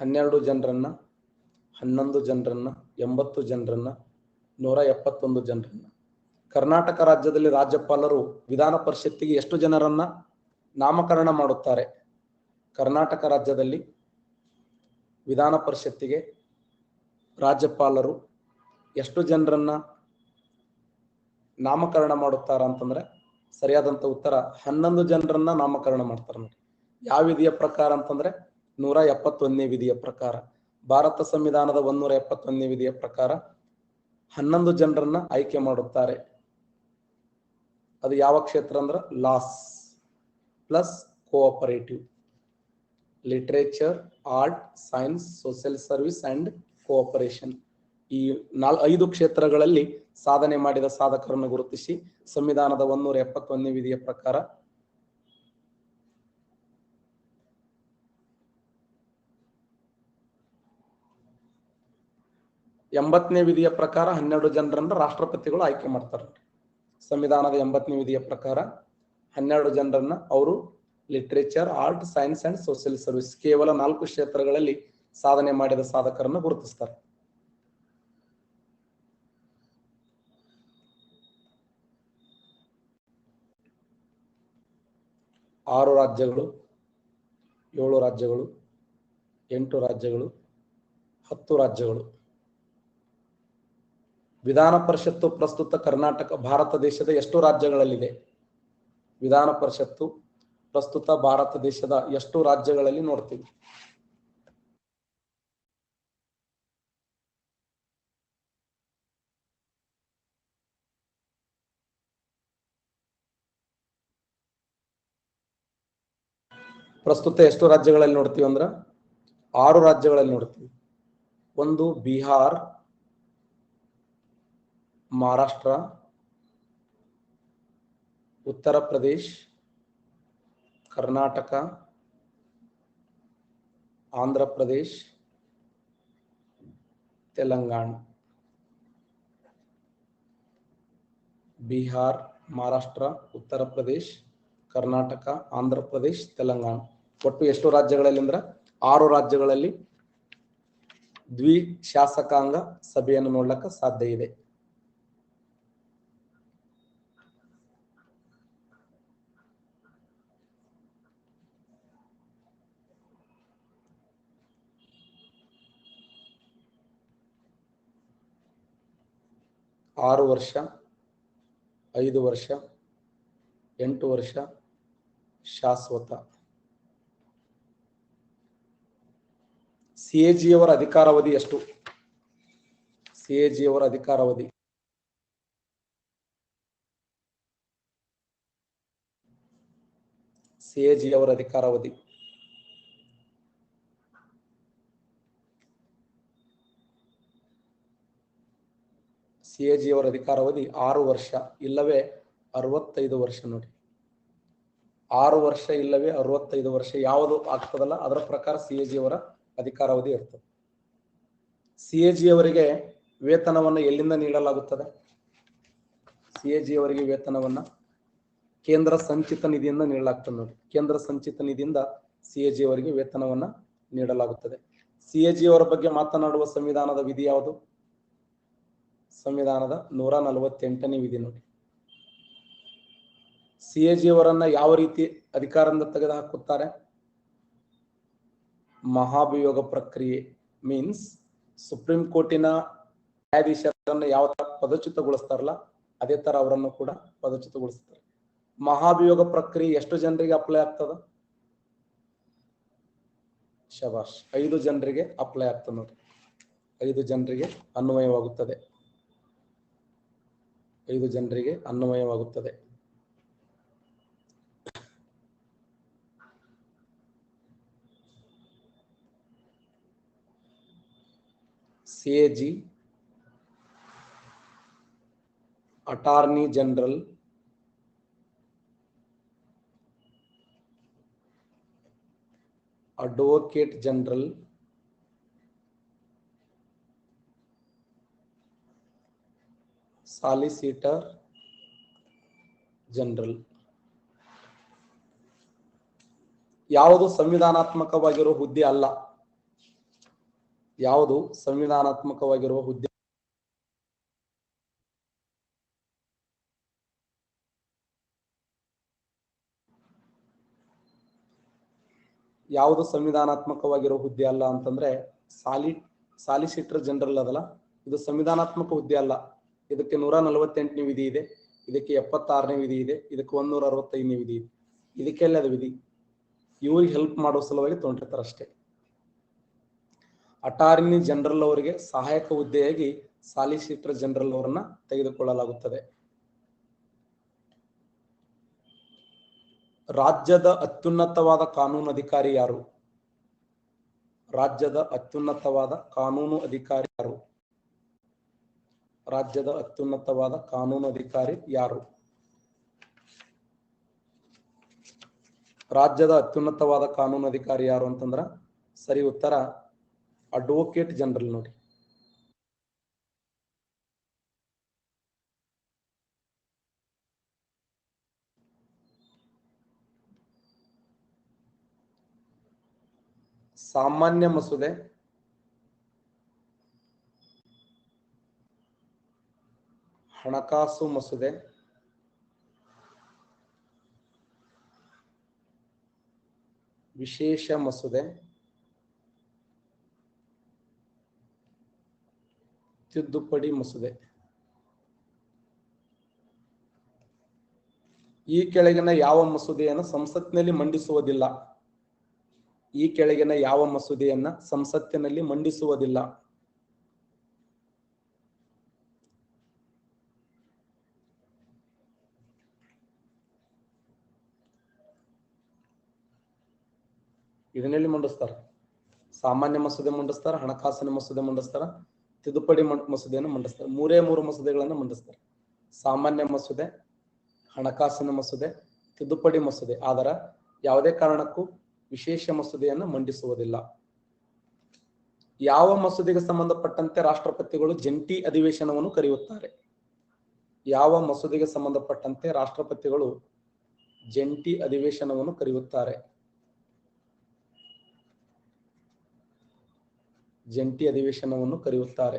ಹನ್ನೆರಡು ಜನರನ್ನ, 11 ಜನರನ್ನ, 80 ಜನರನ್ನ, 171 ಜನರನ್ನ. ಕರ್ನಾಟಕ ರಾಜ್ಯದಲ್ಲಿ ರಾಜ್ಯಪಾಲರು ವಿಧಾನ ಪರಿಷತ್ತಿಗೆ ಎಷ್ಟು ಜನರನ್ನ ನಾಮಕರಣ ಮಾಡುತ್ತಾರೆ? ಕರ್ನಾಟಕ ರಾಜ್ಯದಲ್ಲಿ ವಿಧಾನ ಪರಿಷತ್ತಿಗೆ ರಾಜ್ಯಪಾಲರು ಎಷ್ಟು ಜನರನ್ನ ನಾಮಕರಣ ಮಾಡುತ್ತಾರ ಅಂತಂದ್ರೆ ಸರಿಯಾದಂತ ಉತ್ತರ 11 ಜನರನ್ನ ನಾಮಕರಣ ಮಾಡ್ತಾರೆ ನೋಡಿ. ಯಾವ ವಿಧಿಯ ಪ್ರಕಾರ ಅಂತಂದ್ರೆ 171ನೇ ವಿಧಿಯ ಪ್ರಕಾರ. ಭಾರತ ಸಂವಿಧಾನದ 171ನೇ ವಿಧಿಯ ಪ್ರಕಾರ 11 ಜನರನ್ನ ಆಯ್ಕೆ ಮಾಡುತ್ತಾರೆ. ಅದು ಯಾವ ಕ್ಷೇತ್ರ ಅಂದ್ರೆ loss plus cooperative, literature, art, science, social service and cooperation. ಈ 5 ಕ್ಷೇತ್ರಗಳಲ್ಲಿ ಸಾಧನೆ ಮಾಡಿದ ಸಾಧಕರನ್ನು ಗುರುತಿಸಿ ಸಂವಿಧಾನದ 171ನೇ ವಿಧಿಯ ಪ್ರಕಾರ ಎಂಬತ್ತನೇ ವಿಧಿಯ ಪ್ರಕಾರ 12 ಜನರನ್ನ ರಾಷ್ಟ್ರಪತಿಗಳು ಆಯ್ಕೆ ಮಾಡ್ತಾರೆ. ಸಂವಿಧಾನದ 80ನೇ ವಿಧಿಯ ಪ್ರಕಾರ 12 ಜನರನ್ನ ಅವರು literature, art, science and social service ಕೇವಲ 4 ಕ್ಷೇತ್ರಗಳಲ್ಲಿ ಸಾಧನೆ ಮಾಡಿದ ಸಾಧಕರನ್ನು ಗುರುತಿಸ್ತಾರೆ. ಆರು ರಾಜ್ಯಗಳು, 7 ರಾಜ್ಯಗಳು, 8 ರಾಜ್ಯಗಳು, 10 ರಾಜ್ಯಗಳು. ವಿಧಾನ ಪರಿಷತ್ತು ಪ್ರಸ್ತುತ ಕರ್ನಾಟಕ ಭಾರತ ದೇಶದ ಎಷ್ಟು ರಾಜ್ಯಗಳಲ್ಲಿದೆ? ವಿಧಾನ ಪರಿಷತ್ತು ಪ್ರಸ್ತುತ ಭಾರತ ದೇಶದ ಎಷ್ಟು ರಾಜ್ಯಗಳಲ್ಲಿ ನೋಡ್ತೀವಿ? ಪ್ರಸ್ತುತ ಎಷ್ಟು ರಾಜ್ಯಗಳಲ್ಲಿ ನೋಡ್ತೀವಿ ಅಂದ್ರ 6 ರಾಜ್ಯಗಳಲ್ಲಿ ನೋಡ್ತೀವಿ. ಒಂದು ಬಿಹಾರ್, ಮಹಾರಾಷ್ಟ್ರ, ಉತ್ತರ ಪ್ರದೇಶ್, ಕರ್ನಾಟಕ, ಆಂಧ್ರ ಪ್ರದೇಶ್, ತೆಲಂಗಾಣ. ಬಿಹಾರ್, ಮಹಾರಾಷ್ಟ್ರ, ಉತ್ತರ ಪ್ರದೇಶ್, ಕರ್ನಾಟಕ, ಆಂಧ್ರ ಪ್ರದೇಶ್, ತೆಲಂಗಾಣ. ಒಟ್ಟು ಎಷ್ಟು ರಾಜ್ಯಗಳಲ್ಲಿ ಅಂದ್ರ 6 ರಾಜ್ಯಗಳಲ್ಲಿ ದ್ವಿಶಾಸಕಾಂಗ ಸಭೆಯನ್ನು ನೋಡ್ಲಿಕ್ಕೆ ಸಾಧ್ಯ ಇದೆ. ಆರು ವರ್ಷ, 5 ವರ್ಷ, 8 ವರ್ಷ, ಶಾಶ್ವತ. ಸಿಎಜಿಯವರ ಅಧಿಕಾರಾವಧಿ ಎಷ್ಟು? ಸಿಎಜಿಯವರ ಅಧಿಕಾರಾವಧಿ ಸಿಎಜಿಯವರ ಅಧಿಕಾರಾವಧಿ ಸಿಎಜಿಯವರ ಅಧಿಕಾರಾವಧಿ 6 ವರ್ಷ ಇಲ್ಲವೇ 65 ವರ್ಷ. ನೋಡಿ, 6 ವರ್ಷ ಇಲ್ಲವೇ 65 ವರ್ಷ ಯಾವುದು ಆಗ್ತದಲ್ಲ ಅದರ ಪ್ರಕಾರ ಸಿಎಜಿಯವರ ಅಧಿಕಾರಾವಧಿ ಇರ್ತದೆ. ಸಿಎಜಿಯವರಿಗೆ ವೇತನವನ್ನು ಎಲ್ಲಿಂದ ನೀಡಲಾಗುತ್ತದೆ? ಸಿಎಜಿಯವರಿಗೆ ವೇತನವನ್ನ ಕೇಂದ್ರ ಸಂಚಿತ ನಿಧಿಯಿಂದ ನೀಡಲಾಗ್ತದೆ. ನೋಡಿ, ಕೇಂದ್ರ ಸಂಚಿತ ನಿಧಿಯಿಂದ ಸಿಎಜಿಯವರಿಗೆ ವೇತನವನ್ನ ನೀಡಲಾಗುತ್ತದೆ. ಸಿಎಜಿಯವರ ಬಗ್ಗೆ ಮಾತನಾಡುವ ಸಂವಿಧಾನದ ವಿಧಿ ಯಾವುದು? ಸಂವಿಧಾನದ 148ನೇ ವಿಧಿ. ನೋಡಿ, ಸಿಎಜಿಯವರನ್ನ ಯಾವ ರೀತಿ ಅಧಿಕಾರದಿಂದ ತೆಗೆದುಹಾಕುತ್ತಾರೆ? ಮಹಾಭಿಯೋಗ ಪ್ರಕ್ರಿಯೆ ಮೀನ್ಸ್ ಸುಪ್ರೀಂ ಕೋರ್ಟಿನ ನ್ಯಾಯಾಧೀಶರನ್ನ ಯಾವ ತರ ಪದಚ್ಯುತಗೊಳಿಸ್ತಾರಲ್ಲ ಅದೇ ತರ ಅವರನ್ನು ಕೂಡ ಪದಚ್ಯುತಗೊಳಿಸ್ತಾರೆ. ಮಹಾಭಿಯೋಗ ಪ್ರಕ್ರಿಯೆ ಎಷ್ಟು ಜನರಿಗೆ ಅಪ್ಲೈ ಆಗ್ತದ? ಶಬಾಷ್, 5 ಜನರಿಗೆ ಅಪ್ಲೈ ಆಗ್ತದೆ. ನೋಡಿ, 5 ಜನರಿಗೆ ಅನ್ವಯವಾಗುತ್ತದೆ. 5 ಜನರಿಗೆ ಅನ್ವಯವಾಗುತ್ತದೆ. CAG, attorney general, advocate general, solicitor general. ಯಾವುದು ಸಂವಿಧಾನಾತ್ಮಕವಾಗಿರುವ ಹುದ್ದೆ ಅಲ್ಲ? ಯಾವುದು ಸಂವಿಧಾನಾತ್ಮಕವಾಗಿರುವ ಹುದ್ದೆ? ಯಾವುದು ಸಂವಿಧಾನಾತ್ಮಕವಾಗಿರುವ ಹುದ್ದೆ ಅಲ್ಲ ಅಂತಂದ್ರೆ ಸಾಲಿಸಿಟರ್ ಜನರಲ್ ಅದಲ್ಲ, ಇದು ಸಂವಿಧಾನಾತ್ಮಕ ಹುದ್ದೆ ಅಲ್ಲ. ಇದಕ್ಕೆ 148ನೇ ವಿಧಿ ಇದೆ, ಇದಕ್ಕೆ 76ನೇ ವಿಧಿ ಇದೆ, ಇದಕ್ಕೆ 165ನೇ ವಿಧಿ ಇದೆ. ಇದಕ್ಕೆಲ್ಲ ಅದು ವಿಧಿ ಇವ್ರಿಗೆ ಹೆಲ್ಪ್ ಮಾಡೋ ಸಲುವಾಗಿ ತೊಗೊಂಡಿರ್ತಾರೆ ಅಷ್ಟೇ. ಅಟಾರ್ನಿ ಜನರಲ್ ಅವರಿಗೆ ಸಹಾಯಕ ಹುದ್ದೆಯಾಗಿ ಸಾಲಿಸಿಟರ್ ಜನರಲ್ ಅವರನ್ನ ತೆಗೆದುಕೊಳ್ಳಲಾಗುತ್ತದೆ. ರಾಜ್ಯದ ಅತ್ಯುನ್ನತವಾದ ಕಾನೂನು ಅಧಿಕಾರಿ ಯಾರು? ರಾಜ್ಯದ ಅತ್ಯುನ್ನತವಾದ ಕಾನೂನು ಅಧಿಕಾರಿ ಯಾರು? ರಾಜ್ಯದ ಅತ್ಯುನ್ನತವಾದ ಕಾನೂನು ಅಧಿಕಾರಿ ಯಾರು? ರಾಜ್ಯದ ಅತ್ಯುನ್ನತವಾದ ಕಾನೂನು ಅಧಿಕಾರಿ ಯಾರು ಅಂತಂದ್ರ ಸರಿ ಉತ್ತರ ಅಡ್ವೊಕೇಟ್ ಜನರಲ್. ನೋಡಿ, ಸಾಮಾನ್ಯ ಮಸೂದೆ, ಹಣಕಾಸು ಮಸೂದೆ, ವಿಶೇಷ ಮಸೂದೆ, ತಿದ್ದುಪಡಿ ಮಸೂದೆ. ಈ ಕೆಳಗಿನ ಯಾವ ಮಸೂದೆಯನ್ನು ಸಂಸತ್ತಿನಲ್ಲಿ ಮಂಡಿಸುವುದಿಲ್ಲ? ಈ ಕೆಳಗಿನ ಯಾವ ಮಸೂದೆಯನ್ನ ಸಂಸತ್ತಿನಲ್ಲಿ ಮಂಡಿಸುವುದಿಲ್ಲ? ಇದನ್ನೆಲ್ಲಿ ಮಂಡಿಸ್ತಾರ? ಸಾಮಾನ್ಯ ಮಸೂದೆ ಮಂಡಿಸ್ತಾರ, ಹಣಕಾಸಿನ ಮಸೂದೆ ಮಂಡಿಸ್ತಾರ, ತಿದ್ದುಪಡಿ ಮಸೂದೆಯನ್ನು ಮಂಡಿಸ್ತಾರೆ. ಮೂರು ಮಸೂದೆಗಳನ್ನು ಮಂಡಿಸ್ತಾರೆ. ಸಾಮಾನ್ಯ ಮಸೂದೆ, ಹಣಕಾಸಿನ ಮಸೂದೆ, ತಿದ್ದುಪಡಿ ಮಸೂದೆ. ಆದರೆ ಯಾವುದೇ ಕಾರಣಕ್ಕೂ ವಿಶೇಷ ಮಸೂದೆಯನ್ನು ಮಂಡಿಸುವುದಿಲ್ಲ. ಯಾವ ಮಸೂದೆಗೆ ಸಂಬಂಧಪಟ್ಟಂತೆ ರಾಷ್ಟ್ರಪತಿಗಳು ಜಂಟಿ ಅಧಿವೇಶನವನ್ನು ಕರೆಯುತ್ತಾರೆ? ಯಾವ ಮಸೂದೆಗೆ ಸಂಬಂಧಪಟ್ಟಂತೆ ರಾಷ್ಟ್ರಪತಿಗಳು ಜಂಟಿ ಅಧಿವೇಶನವನ್ನು ಕರೆಯುತ್ತಾರೆ? ಜಂಟಿ ಅಧಿವೇಶನವನ್ನು ಕರೆಯುತ್ತಾರೆ.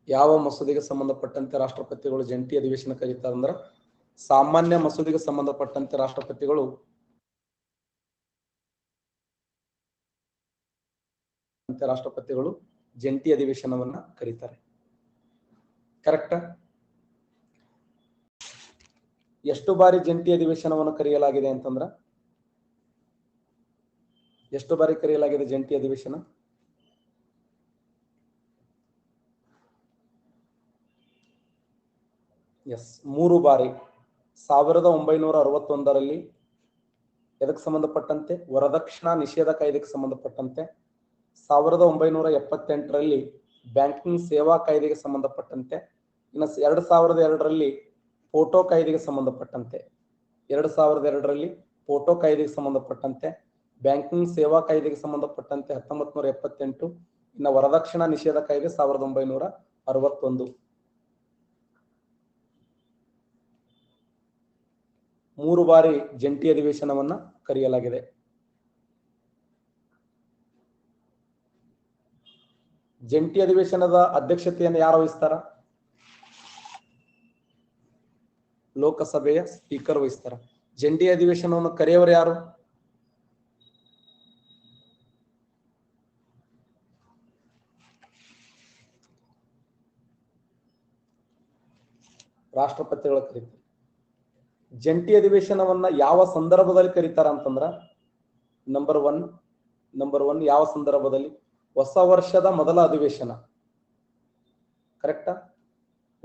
ಯಾವ ಮಸೂದೆಗೆ ಸಂಬಂಧಪಟ್ಟಂತೆ ರಾಷ್ಟ್ರಪತಿಗಳು ಜಂಟಿ ಅಧಿವೇಶನ ಕರೀತಾರೆ ಅಂದ್ರೆ ಸಾಮಾನ್ಯ ಮಸೂದೆಗೆ ಸಂಬಂಧಪಟ್ಟಂತೆ ರಾಷ್ಟ್ರಪತಿಗಳು ಜಂಟಿ ಅಧಿವೇಶನವನ್ನ ಕರೀತಾರೆ. ಕರೆಕ್ಟ್? ಎಷ್ಟು ಬಾರಿ ಜಂಟಿ ಅಧಿವೇಶನವನ್ನು ಕರೆಯಲಾಗಿದೆ ಅಂತಂದ್ರ ಎಷ್ಟು ಬಾರಿ ಕರೆಯಲಾಗಿದೆ ಜಂಟಿ ಅಧಿವೇಶನ? ಎಸ್, 3 ಬಾರಿ. 1961ರಲ್ಲಿ ಎದಕ್ಕೆ ಸಂಬಂಧಪಟ್ಟಂತೆ? ವರದಕ್ಷಿಣಾ ನಿಷೇಧ ಕಾಯ್ದೆಗೆ ಸಂಬಂಧಪಟ್ಟಂತೆ. 1978ರಲ್ಲಿ ಬ್ಯಾಂಕಿಂಗ್ ಸೇವಾ ಕಾಯ್ದೆಗೆ ಸಂಬಂಧಪಟ್ಟಂತೆ. ಇನ್ನು 2002ರಲ್ಲಿ ಫೋಟೋ ಕಾಯ್ದೆಗೆ ಸಂಬಂಧಪಟ್ಟಂತೆ. 2002ರಲ್ಲಿ ಫೋಟೋ ಕಾಯ್ದೆಗೆ ಸಂಬಂಧಪಟ್ಟಂತೆ, ಬ್ಯಾಂಕಿಂಗ್ ಸೇವಾ ಕಾಯ್ದೆಗೆ ಸಂಬಂಧಪಟ್ಟಂತೆ 1978. ಇನ್ನು ವರದಕ್ಷಿಣಾ ನಿಷೇಧ ಕಾಯ್ದೆ 1961. 3 ಬಾರಿ ಜಂಟಿ ಅಧಿವೇಶನವನ್ನ ಕರೆಯಲಾಗಿದೆ. ಜಂಟಿ ಅಧಿವೇಶನದ ಅಧ್ಯಕ್ಷತೆಯನ್ನು ಯಾರು ವಹಿಸ್ತಾರ? ಲೋಕಸಭೆಯ ಸ್ಪೀಕರ್ ವಹಿಸ್ತಾರ. ಜಂಟಿ ಅಧಿವೇಶನವನ್ನು ಕರೆಯುವವರು ಯಾರು? ರಾಷ್ಟ್ರಪತಿಗಳು ಕರೀತಾರೆ. ಜಂಟಿ ಅಧಿವೇಶನವನ್ನ ಯಾವ ಸಂದರ್ಭದಲ್ಲಿ ಕರೀತಾರ ಅಂತಂದ್ರ ನಂಬರ್ ಒನ್ ಯಾವ ಸಂದರ್ಭದಲ್ಲಿ? ಹೊಸ ವರ್ಷದ ಮೊದಲ ಅಧಿವೇಶನ. ಕರೆಕ್ಟಾ?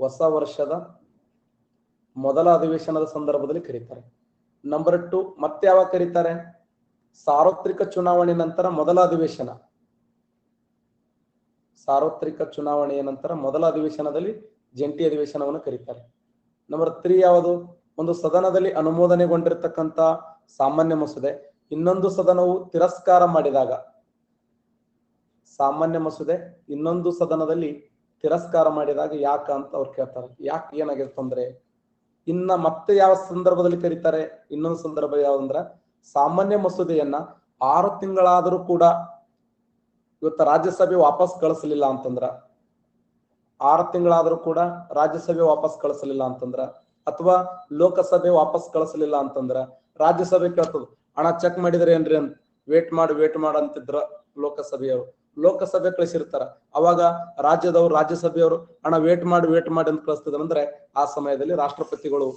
ಹೊಸ ವರ್ಷದ ಮೊದಲ ಅಧಿವೇಶನದ ಸಂದರ್ಭದಲ್ಲಿ ಕರೀತಾರೆ. ನಂಬರ್ 2 ಮತ್ತೆ ಯಾವಾಗ ಕರೀತಾರೆ? ಸಾರ್ವತ್ರಿಕ ಚುನಾವಣೆ ನಂತರ ಮೊದಲ ಅಧಿವೇಶನ. ಸಾರ್ವತ್ರಿಕ ಚುನಾವಣೆಯ ನಂತರ ಮೊದಲ ಅಧಿವೇಶನದಲ್ಲಿ ಜಂಟಿ ಅಧಿವೇಶನವನ್ನು ಕರೀತಾರೆ. ನಂಬರ್ 3 ಯಾವುದು? ಒಂದು ಸದನದಲ್ಲಿ ಅನುಮೋದನೆಗೊಂಡಿರತಕ್ಕಂತ ಸಾಮಾನ್ಯ ಮಸೂದೆ ಇನ್ನೊಂದು ಸದನವು ತಿರಸ್ಕಾರ ಮಾಡಿದಾಗ. ಸಾಮಾನ್ಯ ಮಸೂದೆ ಇನ್ನೊಂದು ಸದನದಲ್ಲಿ ತಿರಸ್ಕಾರ ಮಾಡಿದಾಗ ಯಾಕ ಅಂತ ಅವ್ರು ಕೇಳ್ತಾರೆ. ಯಾಕೆ, ಏನಾಗಿರುತ್ತೆ ಅಂದ್ರೆ ಇನ್ನ ಮತ್ತೆ ಯಾವ ಸಂದರ್ಭದಲ್ಲಿ ಕರೀತಾರೆ? ಇನ್ನೊಂದು ಸಂದರ್ಭ ಯಾವಂದ್ರ ಸಾಮಾನ್ಯ ಮಸೂದೆಯನ್ನ 6 ತಿಂಗಳಾದರೂ ಕೂಡ ಇವತ್ತು ರಾಜ್ಯಸಭೆ ವಾಪಸ್ ಕಳಿಸಲಿಲ್ಲ ಅಂತಂದ್ರ, 6 ತಿಂಗಳಾದರೂ ಕೂಡ ರಾಜ್ಯಸಭೆ ವಾಪಸ್ ಕಳಿಸಲಿಲ್ಲ ಅಂತಂದ್ರ, ಅಥವಾ ಲೋಕಸಭೆ ವಾಪಸ್ ಕಳಿಸಲಿಲ್ಲ ಅಂತಂದ್ರ ರಾಜ್ಯಸಭೆ ಕೇಳ್ತದ, ಹಣ ಚೆಕ್ ಮಾಡಿದ್ರೆ ಏನ್ರಿ ಅಂತ ವೇಟ್ ಮಾಡ ಅಂತಿದ್ರ ಲೋಕಸಭೆಯವರು. ಲೋಕಸಭೆ ಕಳಿಸಿರ್ತಾರ, ಅವಾಗ ರಾಜ್ಯಸಭೆಯವರು ಹಣ ವೇಟ್ ಮಾಡಿ ಅಂತ ಕಳಿಸ್ತದ ಅಂದ್ರೆ ಆ ಸಮಯದಲ್ಲಿ ರಾಷ್ಟ್ರಪತಿಗಳು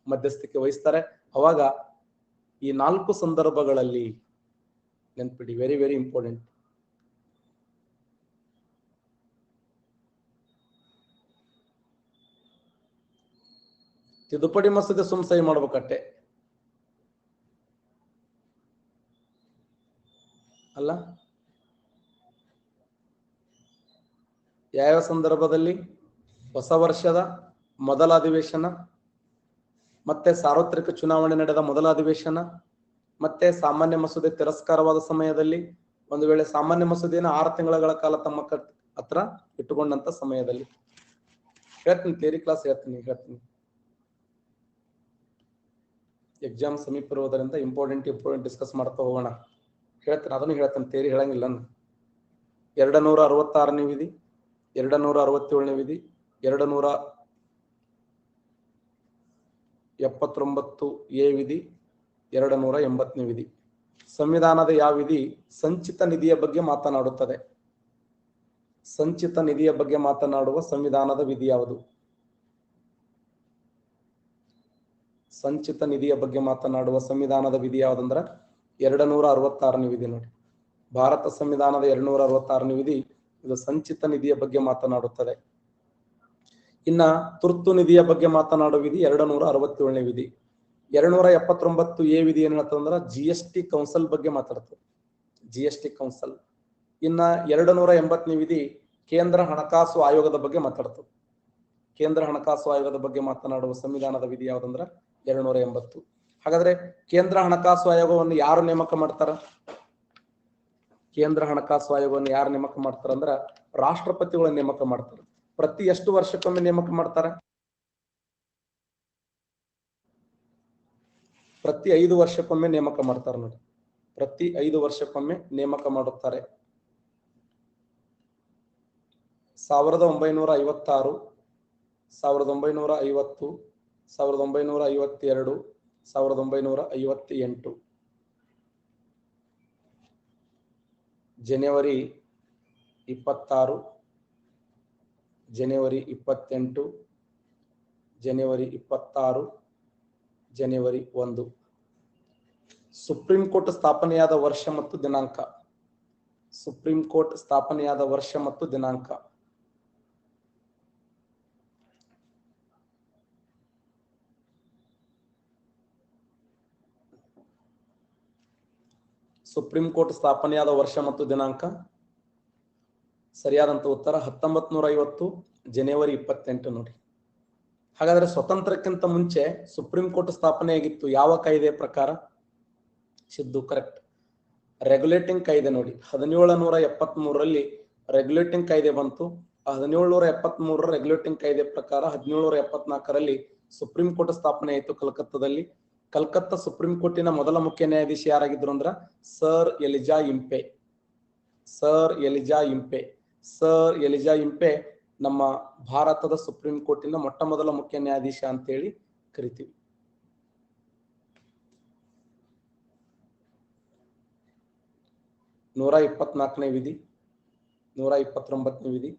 ಮಧ್ಯಸ್ಥಿಕೆ ವಹಿಸ್ತಾರೆ. ಅವಾಗ ಈ 4 ಸಂದರ್ಭಗಳಲ್ಲಿ ನೆನ್ಪಿಡಿ, ವೆರಿ ವೆರಿ ಇಂಪಾರ್ಟೆಂಟ್. ತಿದ್ದುಪಡಿ ಮಸೂದೆ ಸಹಿ ಮಾಡ್ಬೇಕಟ್ಟೆ ಅಲ್ಲ? ಯಾವ ಸಂದರ್ಭದಲ್ಲಿ? ಹೊಸ ವರ್ಷದ ಮೊದಲ ಅಧಿವೇಶನ, ಮತ್ತೆ ಸಾರ್ವತ್ರಿಕ ಚುನಾವಣೆ ನಡೆದ ಮೊದಲ ಅಧಿವೇಶನ, ಮತ್ತೆ ಸಾಮಾನ್ಯ ಮಸೂದೆ ತಿರಸ್ಕಾರವಾದ ಸಮಯದಲ್ಲಿ, ಒಂದು ವೇಳೆ ಸಾಮಾನ್ಯ ಮಸೂದೆಯನ್ನು 6 ತಿಂಗಳ ಕಾಲ ತಮ್ಮ ಹತ್ರ ಇಟ್ಟುಕೊಂಡಂತ ಸಮಯದಲ್ಲಿ. ಹೇಳ್ತೀನಿ, ಥಿಯರಿ ಕ್ಲಾಸ್ ಹೇಳ್ತೀನಿ. ಎಕ್ಸಾಮ್ ಸಮೀಪ ಇರುವುದರಿಂದ ಇಂಪಾರ್ಟೆಂಟ್ ಡಿಸ್ಕಸ್ ಮಾಡ್ತಾ ಹೋಗೋಣ. ಹೇಳ್ತೀನಿ, ಅದನ್ನು ಹೇಳ್ತೀನಿ, ಥಿಯರಿ ಹೇಳಂಗಿಲ್ಲ. 266ನೇ ವಿಧಿ, 267ನೇ ವಿಧಿ, 279A ವಿಧಿ, 280ನೇ ವಿಧಿ. ಸಂವಿಧಾನದ ಯಾವ ವಿಧಿ ಸಂಚಿತ ನಿಧಿಯ ಬಗ್ಗೆ ಮಾತನಾಡುತ್ತದೆ? ಸಂಚಿತ ನಿಧಿಯ ಬಗ್ಗೆ ಮಾತನಾಡುವ ಸಂವಿಧಾನದ ವಿಧಿ ಯಾವುದು? ಸಂಚಿತ ನಿಧಿಯ ಬಗ್ಗೆ ಮಾತನಾಡುವ ಸಂವಿಧಾನದ ವಿಧಿ ಯಾವ್ದಂದ್ರ 266ನೇ ವಿಧಿ ನೋಡಿ. ಭಾರತ ಸಂವಿಧಾನದ 266ನೇ ವಿಧಿ ಇದು ಸಂಚಿತ ನಿಧಿಯ ಬಗ್ಗೆ ಮಾತನಾಡುತ್ತದೆ. ಇನ್ನ ತುರ್ತು ನಿಧಿಯ ಬಗ್ಗೆ ಮಾತನಾಡುವ ವಿಧಿ 267ನೇ ವಿಧಿ. 279A ವಿಧಿ ಏನ್ ಹೇಳ್ತದಂದ್ರ GST ಕೌನ್ಸಿಲ್ ಬಗ್ಗೆ ಮಾತಾಡ್ತದೆ, GST ಕೌನ್ಸಿಲ್. ಇನ್ನ 280ನೇ ವಿಧಿ ಕೇಂದ್ರ ಹಣಕಾಸು ಆಯೋಗದ ಬಗ್ಗೆ ಮಾತಾಡ್ತದೆ. ಕೇಂದ್ರ ಹಣಕಾಸು ಆಯೋಗದ ಬಗ್ಗೆ ಮಾತನಾಡುವ ಸಂವಿಧಾನದ ವಿಧಿ ಯಾವ್ದಂದ್ರ 280. ಹಾಗಾದ್ರೆ ಕೇಂದ್ರ ಹಣಕಾಸು ಆಯೋಗವನ್ನು ಯಾರು ನೇಮಕ ಮಾಡ್ತಾರ? ಕೇಂದ್ರ ಹಣಕಾಸು ಆಯೋಗವನ್ನು ಯಾರು ನೇಮಕ ಮಾಡ್ತಾರ ಅಂದ್ರ ರಾಷ್ಟ್ರಪತಿಗಳ ನೇಮಕ ಮಾಡ್ತಾರೆ. ಪ್ರತಿ ಎಷ್ಟು ವರ್ಷಕ್ಕೊಮ್ಮೆ ನೇಮಕ ಮಾಡ್ತಾರೆ? ಪ್ರತಿ 5 ವರ್ಷಕ್ಕೊಮ್ಮೆ ನೇಮಕ ಮಾಡ್ತಾರೆ ನೋಡಿ. ಪ್ರತಿ 5 ವರ್ಷಕ್ಕೊಮ್ಮೆ ನೇಮಕ ಮಾಡುತ್ತಾರೆ. 1956, 1950, 1952, 1958. ಜನವರಿ 26, ಜನವರಿ 28, ಜನವರಿ 26, ಜನವರಿ 1. ಸುಪ್ರೀಂ ಕೋರ್ಟ್ ಸ್ಥಾಪನೆಯಾದ ವರ್ಷ ಮತ್ತು ದಿನಾಂಕ. ಸುಪ್ರೀಂ ಕೋರ್ಟ್ ಸ್ಥಾಪನೆಯಾದ ವರ್ಷ ಮತ್ತು ದಿನಾಂಕ. ಸುಪ್ರೀಂ ಕೋರ್ಟ್ ಸ್ಥಾಪನೆಯಾದ ವರ್ಷ ಮತ್ತು ದಿನಾಂಕ ಸರಿಯಾದಂತ ಉತ್ತರ 1950 ಜನವರಿ 28 ನೋಡಿ. ಹಾಗಾದ್ರೆ ಸ್ವತಂತ್ರಕ್ಕಿಂತ ಮುಂಚೆ ಸುಪ್ರೀಂ ಕೋರ್ಟ್ ಸ್ಥಾಪನೆಯಾಗಿತ್ತು ಯಾವ ಕಾಯ್ದೆ ಪ್ರಕಾರ? ಸಿದ್ದು ಕರೆಕ್ಟ್. ರೆಗ್ಯುಲೇಟಿಂಗ್ ಕಾಯ್ದೆ ನೋಡಿ. 1773ರಲ್ಲಿ ರೆಗ್ಯುಲೇಟಿಂಗ್ ಕಾಯ್ದೆ ಬಂತು. 1773ರ ರೆಗ್ಯುಲೇಟಿಂಗ್ ಕಾಯ್ದೆ ಪ್ರಕಾರ 1774ರಲ್ಲಿ ಸುಪ್ರೀಂ ಕೋರ್ಟ್ ಸ್ಥಾಪನೆ ಆಯಿತು ಕಲ್ಕತ್ತಾದಲ್ಲಿ. ಕಲ್ಕತ್ತಾ ಸುಪ್ರೀಂ ಕೋರ್ಟಿನ ಮೊದಲ ಮುಖ್ಯ ನ್ಯಾಯಾಧೀಶ ಯಾರಾಗಿದ್ರು ಅಂದ್ರ sir Elijah Impey. Sir Elijah Impey. Sir Elijah Impey ನಮ್ಮ ಭಾರತದ ಸುಪ್ರೀಂ ಕೋರ್ಟಿನ ಮೊಟ್ಟ ಮೊದಲ ಮುಖ್ಯ ನ್ಯಾಯಾಧೀಶ ಅಂತೇಳಿ ಕರಿತೀವಿ. ನೂರ 24ನೇ ವಿಧಿ, 129ನೇ ವಿಧಿ,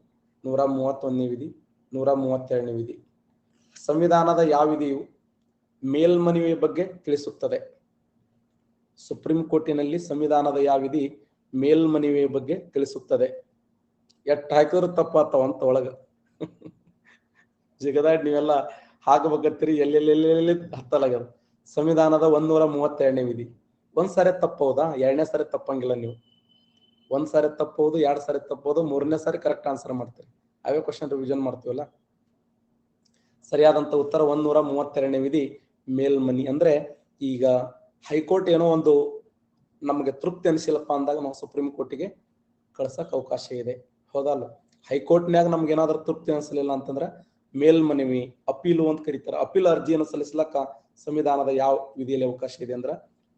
131ನೇ ವಿಧಿ, 132ನೇ ವಿಧಿ. ಸಂವಿಧಾನದ ಯಾವ ವಿಧಿಯು ಮೇಲ್ಮನವಿಯ ಬಗ್ಗೆ ತಿಳಿಸುತ್ತದೆ? ಸುಪ್ರೀಂ ಕೋರ್ಟಿನಲ್ಲಿ ಸಂವಿಧಾನದ ಯಾವ ವಿಧಿ ಮೇಲ್ಮನವಿಯ ಬಗ್ಗೆ ತಿಳಿಸುತ್ತದೆ? ಎಟ್ ಹಾಕಿದ್ರು ತಪ್ಪಾತವ ಅಂತ ಒಳಗ ಜಗದಾಡ್ ನೀವೆಲ್ಲ ಹಾಕಬೇಕತ್ತೀರಿ, ಎಲ್ಲೆಲ್ಲೆಲ್ಲೆಲ್ಲಿ ಹತ್ತಲಾಗದ. ಸಂವಿಧಾನದ 132ನೇ ವಿಧಿ. ಒಂದ್ ಸಾರಿ ತಪ್ಪೌದಾ? 2ನೇ ಸಾರಿ ತಪ್ಪಂಗಿಲ್ಲ ನೀವು. ಒಂದ್ ಸಾರಿ ತಪ್ಪಬಹುದು, 2 ಸಾರಿ ತಪ್ಪಬಹುದು, 3ನೇ ಸಾರಿ ಕರೆಕ್ಟ್ ಆನ್ಸರ್ ಮಾಡ್ತೀರಿ. ಅವೇ ಕ್ವಶನ್ ರಿವಿಷನ್ ಮಾಡ್ತೀವಲ್ಲ. ಸರಿಯಾದಂತ ಉತ್ತರ 132ನೇ ವಿಧಿ ಮೇಲ್ಮನಿ. ಅಂದ್ರೆ ಈಗ ಹೈಕೋರ್ಟ್ ಏನೋ ಒಂದು ನಮಗೆ ತೃಪ್ತಿ ಅನಿಸಿಲ್ಲಪ್ಪ ಅಂದಾಗ ನಾವು ಸುಪ್ರೀಂ ಕೋರ್ಟಿಗೆ ಕಳ್ಸಕ್ ಅವಕಾಶ ಇದೆ, ಹೌದಲ್ಲ? ಹೈಕೋರ್ಟ್ನ್ಯಾಗ ನಮ್ಗೆ ಏನಾದ್ರೂ ತೃಪ್ತಿ ಅನಿಸಲಿಲ್ಲ ಅಂತಂದ್ರೆ ಮೇಲ್ಮನವಿ, ಅಪೀಲು ಅಂತ ಕರೀತಾರೆ. ಅಪೀಲ್ ಅರ್ಜಿಯನ್ನು ಸಲ್ಲಿಸ್ಲಕ್ಕ ಸಂವಿಧಾನದ ಯಾವ ವಿಧಿಯಲ್ಲಿ ಅವಕಾಶ ಇದೆ ಅಂದ್ರ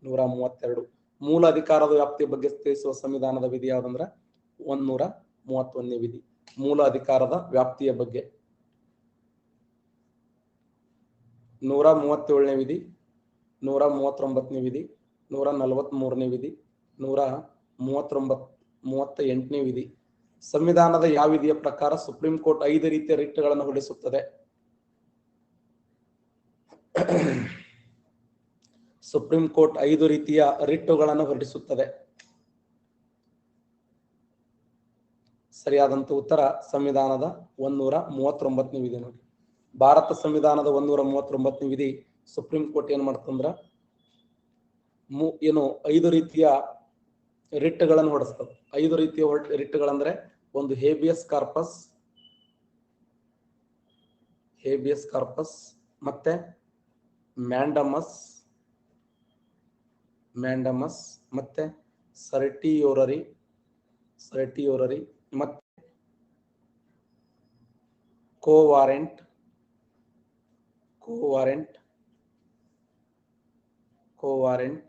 132. ಮೂಲ ಅಧಿಕಾರದ ವ್ಯಾಪ್ತಿಯ ಬಗ್ಗೆ ತಿಳಿಸುವ ಸಂವಿಧಾನದ ವಿಧಿ ಯಾವ್ದಂದ್ರ 131ನೇ ವಿಧಿ. ಮೂಲ ಅಧಿಕಾರದ ವ್ಯಾಪ್ತಿಯ ಬಗ್ಗೆ. 137ನೇ ವಿಧಿ, 139ನೇ ವಿಧಿ, 143ನೇ ವಿಧಿ, 138ನೇ ವಿಧಿ. ಸಂವಿಧಾನದ ಯಾವ ವಿಧಿಯ ಪ್ರಕಾರ ಸುಪ್ರೀಂ ಕೋರ್ಟ್ 5 ರೀತಿಯ ರಿಟ್ಗಳನ್ನು ಹೊರಡಿಸುತ್ತದೆ? ಸುಪ್ರೀಂ ಕೋರ್ಟ್ 5 ರೀತಿಯ ರಿಟ್ಟುಗಳನ್ನು ಹೊರಡಿಸುತ್ತದೆ. ಸರಿಯಾದಂತ ಉತ್ತರ ಸಂವಿಧಾನದ 139ನೇ ವಿಧಿ ನೋಡಿ. ಭಾರತ ಸಂವಿಧಾನದ 139ನೇ ವಿಧಿ ಸುಪ್ರೀಂ ಕೋರ್ಟ್ ಏನ್ ಮಾಡ್ತಂದ್ರ ಏನು 5 ರೀತಿಯ ರಿಟ್ಗಳನ್ನು ಹೊರಡಿಸ್ತದೆ. 5 ರೀತಿಯ ರಿಟ್ಗಳಂದ್ರೆ ಒಂದು ಹೇಬಿಯಸ್ ಕಾರ್ಪಸ್, ಹೇಬಿಯಸ್ ಕಾರ್ಪಸ್, ಮತ್ತೆ ಮ್ಯಾಂಡಮಸ್, ಮ್ಯಾಂಡಮಸ್, ಮತ್ತೆ ಸರ್ಟಿಯೋರರಿ, ಸರ್ಟಿಯೋರರಿ, ಮತ್ತೆ ಕೋವಾರೆಂಟ್, ಕೋವಾರೆಂಟ್, ಕೋವಾರೆಂಟ್,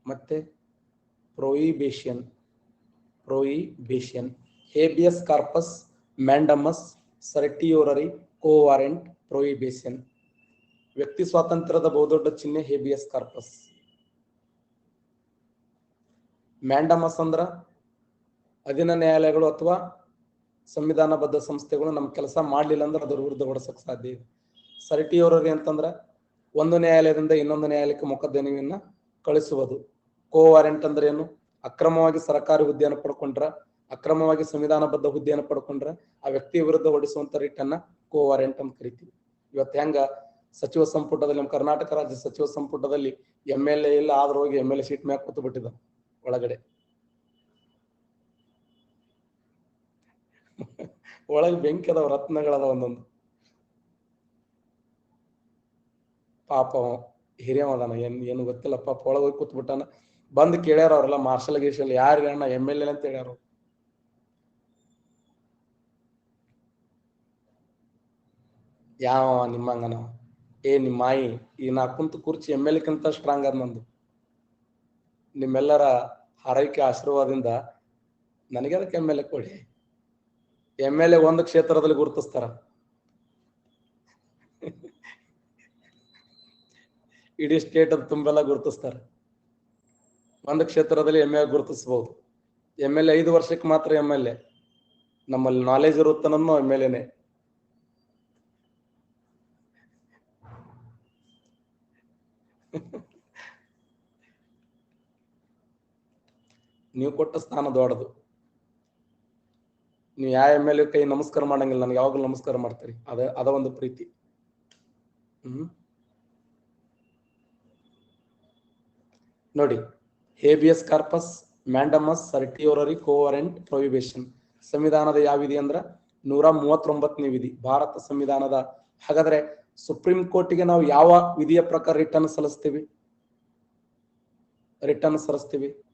ಮತ್ತೆ prohibition, prohibition. Habeas corpus, mandamus, certiorari, quo warranto, prohibition. ವ್ಯಕ್ತಿ ಸ್ವಾತಂತ್ರ್ಯದ ಬಹುದೊಡ್ಡ ಚಿಹ್ನೆ ಹೇಬಿಯಸ್ ಕಾರ್ಪಸ್. ಮ್ಯಾಂಡಮಸ್ ಅಂದ್ರ ಅಧೀನ ನ್ಯಾಯಾಲಯಗಳು ಅಥವಾ ಸಂವಿಧಾನಬದ್ಧ ಸಂಸ್ಥೆಗಳು ನಮ್ಮ ಕೆಲಸ ಮಾಡ್ಲಿಲ್ಲ ಅಂದ್ರೆ ಅದ್ರ ವಿರುದ್ಧ ಹೊರಡಿಸಕ್ ಸಾಧ್ಯ ಇದೆ. ಸರ್ಟಿಯೋರರಿ ಅಂತಂದ್ರ ಒಂದು ನ್ಯಾಯಾಲಯದಿಂದ ಇನ್ನೊಂದು ನ್ಯಾಯಾಲಯಕ್ಕೆ ಮೊಕದ್ದಮೆಯನ್ನ ಕಳಿಸುವುದು. ಕೋ ವಾರೆಂಟ್ ಅಂದ್ರೆ ಏನು? ಅಕ್ರಮವಾಗಿ ಸರ್ಕಾರಿ ಹುದ್ದೆಯನ್ನು ಪಡ್ಕೊಂಡ್ರ, ಅಕ್ರಮವಾಗಿ ಸಂವಿಧಾನಬದ್ಧ ಹುದ್ದೆಯನ್ನು ಪಡ್ಕೊಂಡ್ರ ಆ ವ್ಯಕ್ತಿಯ ವಿರುದ್ಧ ಹೊಡಿಸುವಂತ ರಿಟ್ ಅನ್ನ ಕೋ ವಾರೆಂಟ್ ಅಂತ ಕರಿತೀವಿ. ಇವತ್ತು ಹೆಂಗ ಸಚಿವ ಸಂಪುಟದಲ್ಲಿ, ನಮ್ಮ ಕರ್ನಾಟಕ ರಾಜ್ಯ ಸಚಿವ ಸಂಪುಟದಲ್ಲಿ MLA ಇಲ್ಲ, ಆದ್ರೂ ಹೋಗಿ MLA ಸೀಟ್ ಮ್ಯಾಗ ಕೂತು ಬಿಟ್ಟಿದ್ದ ಒಳಗಡೆ. ಒಳಗೆ ಬೆಂಕಿ ಅದಾವ, ರತ್ನಗಳದ ಒಂದೊಂದು. ಪಾಪ ಹಿರಿಯಮದಾನ, ಏನು ಗೊತ್ತಿಲ್ಲ ಪಾಪ, ಒಳಗೆ ಹೋಗಿ ಕೂತ್ ಬಿಟ್ಟಾನ. ಬಂದು ಕೇಳ್ಯಾರ ಅವ್ರೆಲ್ಲ, ಮಾರ್ಷಲ್ ಗೀರ್ಷಲ್ ಯಾರು ಅಣ್ಣ MLA ಅಂತ ಹೇಳ್ಯಾರ. ಯಾವ ನಿಮ್ಮಂಗನ ನಿಮ್ಮ ಮಾಯಿ ಈ ನಾ ಕುಂತು ಕುರ್ಚಿ MLA ಕಿಂತ ಸ್ಟ್ರಾಂಗ್ ಅದ ನಂದು. ನಿಮ್ಮೆಲ್ಲರ ಹಾರೈಕೆ ಆಶೀರ್ವಾದದಿಂದ ನನಗೆ ಅದಕ್ಕೆ MLA ಕೊಡಿ. MLA ಒಂದು ಕ್ಷೇತ್ರದಲ್ಲಿ ಗುರುತಿಸ್ತಾರ, ಇಡೀ ಸ್ಟೇಟ್ ಅದು ತುಂಬೆಲ್ಲ ಗುರುತಿಸ್ತಾರ. ಒಂದು ಕ್ಷೇತ್ರದಲ್ಲಿ MLA ಗುರುತಿಸಬಹುದು. MLA 5 ವರ್ಷಕ್ಕೆ ಮಾತ್ರ MLA. ನಮ್ಮಲ್ಲಿ ನಾಲೆಜ್ ಇರುತ್ತನೋ MLAನೇ. ನೀವು ಕೊಟ್ಟ ಸ್ಥಾನ ದೊಡ್ಡದು. ನೀವು ಯಾವ MLA ಕೈ ನಮಸ್ಕಾರ ಮಾಡಂಗಿಲ್ಲ, ನನಗೆ ಯಾವಾಗಲೂ ನಮಸ್ಕಾರ ಮಾಡ್ತೀರಿ. ಅದ ಒಂದು ಪ್ರೀತಿ. ನೋಡಿ, ಹೇಬಿಯಸ್ ಕಾರ್ಪಸ್, ಮ್ಯಾಂಡಮಸ್, ಸರ್ಟಿಯೋರರಿ, ಕೋ ವಾರೆಂಟ್, ಪ್ರೊಹಿಬಿಷನ್. ಸಂವಿಧಾನದ ಯಾವ ವಿಧಿ ಅಂದ್ರ 139ನೇ ವಿಧಿ, ಭಾರತ ಸಂವಿಧಾನದ. ಹಾಗಾದ್ರೆ ಸುಪ್ರೀಂ ಕೋರ್ಟಿಗೆ ನಾವು ಯಾವ ವಿಧಿಯ ಪ್ರಕಾರ ರಿಟರ್ನ್ ಸಲ್ಲಿಸ್ತೀವಿ?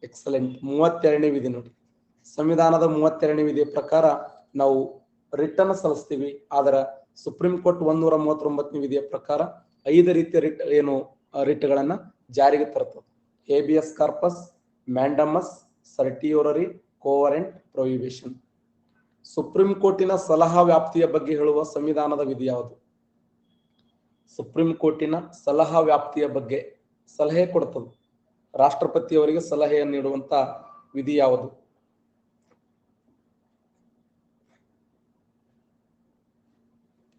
ಎಕ್ಸಲೆಂಟ್, 32ನೇ ವಿಧಿ. ನೋಡಿ, ಸಂವಿಧಾನದ 32ನೇ ವಿಧಿಯ ಪ್ರಕಾರ ನಾವು ರಿಟರ್ನ್ ಸಲ್ಲಿಸ್ತೀವಿ. ಆದ್ರೆ ಸುಪ್ರೀಂ ಕೋರ್ಟ್ 139ನೇ ವಿಧಿಯ ಪ್ರಕಾರ 5 ರೀತಿಯ ರಿಟ್ಗಳನ್ನ ಜಾರಿಗೆ ತರ್ತದೆ. ಹೇಬಿಯಸ್ ಕಾರ್ಪಸ್, ಮ್ಯಾಂಡಮಸ್, ಸರ್ಟಿಯೋರರಿ, ಕೋ ವಾರೆಂಟ್, ಪ್ರೊಹಿಬಿಷನ್. ಸುಪ್ರೀಂ ಕೋರ್ಟಿನ ಸಲಹಾ ವ್ಯಾಪ್ತಿಯ ಬಗ್ಗೆ ಹೇಳುವ ಸಂವಿಧಾನದ ವಿಧಿ ಯಾವುದು? ಸುಪ್ರೀಂ ಕೋರ್ಟಿನ ಸಲಹಾ ವ್ಯಾಪ್ತಿಯ ಬಗ್ಗೆ ಸಲಹೆ ಕೊಡ್ತದೆ, ರಾಷ್ಟ್ರಪತಿಯವರಿಗೆ ಸಲಹೆಯನ್ನು ನೀಡುವಂತ ವಿಧಿ ಯಾವುದು?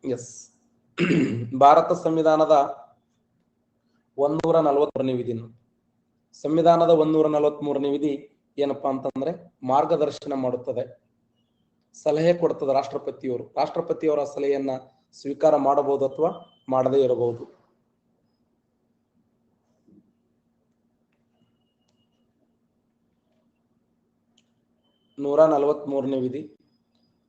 ಎಸ್, ಭಾರತ ಸಂವಿಧಾನದ 143ನೇ ವಿಧಿ. ಸಂವಿಧಾನದ 143ನೇ ವಿಧಿ ಏನಪ್ಪಾ ಅಂತಂದ್ರೆ ಮಾರ್ಗದರ್ಶನ ಮಾಡುತ್ತದೆ, ಸಲಹೆ ಕೊಡ್ತದೆ ರಾಷ್ಟ್ರಪತಿಯವರು. ರಾಷ್ಟ್ರಪತಿಯವರ ಸಲಹೆಯನ್ನ ಸ್ವೀಕಾರ ಮಾಡಬಹುದು ಅಥವಾ ಮಾಡದೇ ಇರಬಹುದು. ನೂರ 43ನೇ ವಿಧಿ,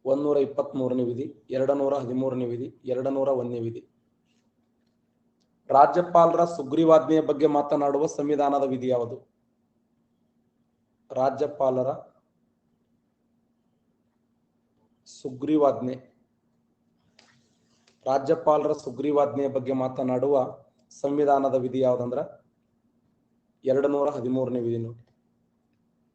123ನೇ ವಿಧಿ, 213ನೇ ವಿಧಿ, 201ನೇ ವಿಧಿ. ರಾಜ್ಯಪಾಲರ ಸುಗ್ರೀವಾಜ್ಞೆಯ ಬಗ್ಗೆ ಮಾತನಾಡುವ ಸಂವಿಧಾನದ ವಿಧಿ ಯಾವುದು? ರಾಜ್ಯಪಾಲರ ಸುಗ್ರೀವಾಜ್ಞೆ, ರಾಜ್ಯಪಾಲರ ಸುಗ್ರೀವಾಜ್ಞೆಯ ಬಗ್ಗೆ ಮಾತನಾಡುವ ಸಂವಿಧಾನದ ವಿಧಿ ಯಾವುದಂದ್ರ 213ನೇ ವಿಧಿ. ನೋಡಿ,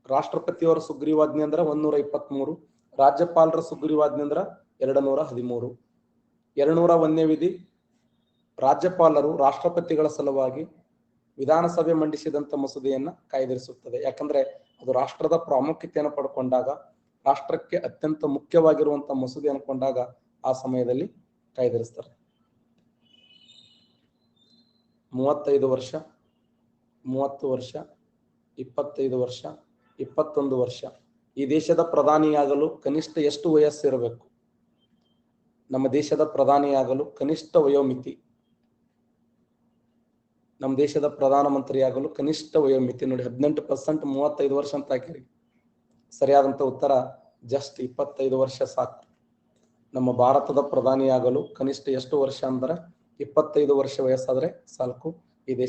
ರಾಷ್ಟ್ರಪತಿಯವರ ಸುಗ್ರೀವಾಜ್ಞೆ ಅಂದ್ರ 123, ರಾಜ್ಯಪಾಲರ ಸುಗ್ರೀವಾಜ್ಞೆ ಅಂದ್ರ 213. 201ನೇ ವಿಧಿ ರಾಜ್ಯಪಾಲರು ರಾಷ್ಟ್ರಪತಿಗಳ ಸಲುವಾಗಿ ವಿಧಾನಸಭೆ ಮಂಡಿಸಿದಂತ ಮಸೂದೆಯನ್ನ ಕಾಯ್ದಿರಿಸುತ್ತದೆ. ಯಾಕಂದ್ರೆ ಅದು ರಾಷ್ಟ್ರದ ಪ್ರಾಮುಖ್ಯತೆಯನ್ನು ಪಡ್ಕೊಂಡಾಗ, ರಾಷ್ಟ್ರಕ್ಕೆ ಅತ್ಯಂತ ಮುಖ್ಯವಾಗಿರುವಂತಹ ಮಸೂದೆ ಅನ್ಕೊಂಡಾಗ ಆ ಸಮಯದಲ್ಲಿ ಕಾಯ್ದಿರಿಸ್ತಾರೆ. 35 ವರ್ಷ, 30 ವರ್ಷ, 25 ವರ್ಷ, 21 ವರ್ಷ. ಈ ದೇಶದ ಪ್ರಧಾನಿಯಾಗಲು ಕನಿಷ್ಠ ಎಷ್ಟು ವಯಸ್ಸು ಇರಬೇಕು? ನಮ್ಮ ದೇಶದ ಪ್ರಧಾನಿಯಾಗಲು ಕನಿಷ್ಠ ವಯೋಮಿತಿ, ನಮ್ಮ ದೇಶದ ಪ್ರಧಾನಮಂತ್ರಿಯಾಗಲು ಕನಿಷ್ಠ ವಯೋಮಿತಿ ನೋಡಿ 18%, 35 ವರ್ಷ ಅಂತ ಹಾಕಿರಿ. ಸರಿಯಾದಂತ ಉತ್ತರ ಜಸ್ಟ್ 25 ವರ್ಷ ಸಾಕು. ನಮ್ಮ ಭಾರತದ ಪ್ರಧಾನಿಯಾಗಲು ಕನಿಷ್ಠ ಎಷ್ಟು ವರ್ಷ ಅಂದ್ರೆ 25 ವರ್ಷ ವಯಸ್ಸಾದ್ರೆ ಸಾಕು. ಈ ದೇಶ